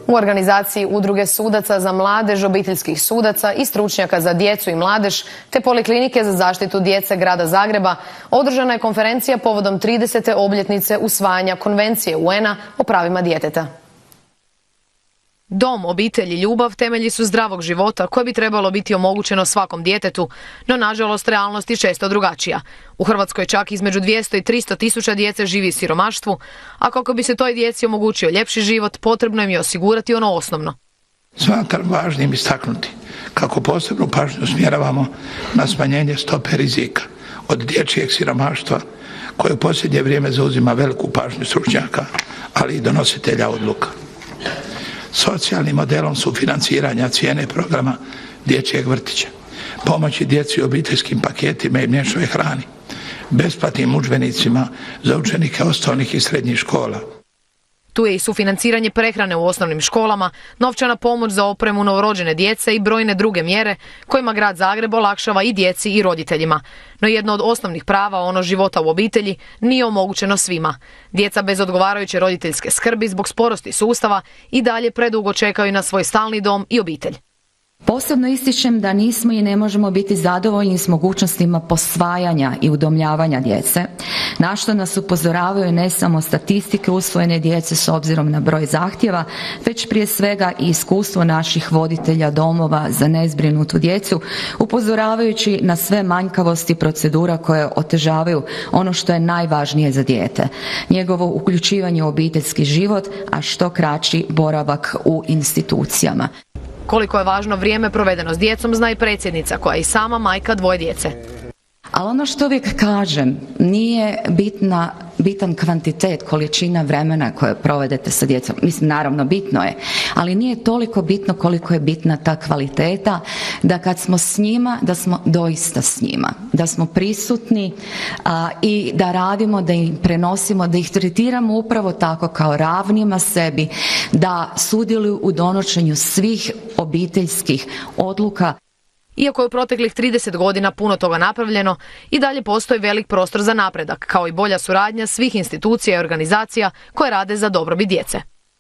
U organizaciji Udruge sudaca za mladež, obiteljskih sudaca i stručnjaka za djecu i mladež te Poliklinike za zaštitu djece Grada Zagreba održana je konferencija povodom 30. obljetnice usvajanja Konvencije UN-a o pravima djeteta. Dom, obitelj i ljubav temelji su zdravog života koje bi trebalo biti omogućeno svakom djetetu, no nažalost realnost je često drugačija. U Hrvatskoj čak između 200 i 300 tisuća djece živi u siromaštvu, a kako bi se toj djeci omogućio ljepši život, potrebno im je osigurati ono osnovno. Smatram važnim istaknuti kako posebnu pažnju usmjeravamo na smanjenje stope rizika od dječjeg siromaštva koje u posljednje vrijeme zauzima veliku pažnju stručnjaka, ali i donositelja odluka. Socijalnim modelom sufinanciranja cijene programa dječjeg vrtića, pomoći djeci u obiteljskim paketima i mliječnoj hrani, besplatnim udžbenicima za učenike osnovnih i srednjih škola. Tu je i sufinanciranje prehrane u osnovnim školama, novčana pomoć za opremu novorođene djece i brojne druge mjere kojima Grad Zagreb olakšava i djeci i roditeljima. No jedno od osnovnih prava, ono života u obitelji, nije omogućeno svima. Djeca bez odgovarajuće roditeljske skrbi zbog sporosti sustava i dalje predugo čekaju na svoj stalni dom i obitelj. Posebno ističem da nismo i ne možemo biti zadovoljni s mogućnostima posvajanja i udomljavanja djece, na što nas upozoravaju ne samo statistike usvojene djece s obzirom na broj zahtjeva, već prije svega i iskustvo naših voditelja domova za nezbrinutu djecu, upozoravajući na sve manjkavosti procedura koje otežavaju ono što je najvažnije za dijete, njegovo uključivanje u obiteljski život, a što kraći boravak u institucijama. Koliko je važno vrijeme provedeno s djecom zna i predsjednica koja je i sama majka dvoje djece. Ali ono što uvijek kažem, nije bitan kvantitet, količina vremena koje provedete sa djecom. Mislim, naravno bitno je, ali nije toliko bitno koliko je bitna ta kvaliteta, da kad smo s njima, da smo doista s njima, da smo prisutni i da radimo, da im prenosimo, da ih tretiramo upravo tako kao ravnima sebi, da sudjeluju u donošenju svih obiteljskih odluka. Iako je u proteklih 30 godina puno toga napravljeno, i dalje postoji velik prostor za napredak, kao i bolja suradnja svih institucija i organizacija koje rade za dobrobit djece.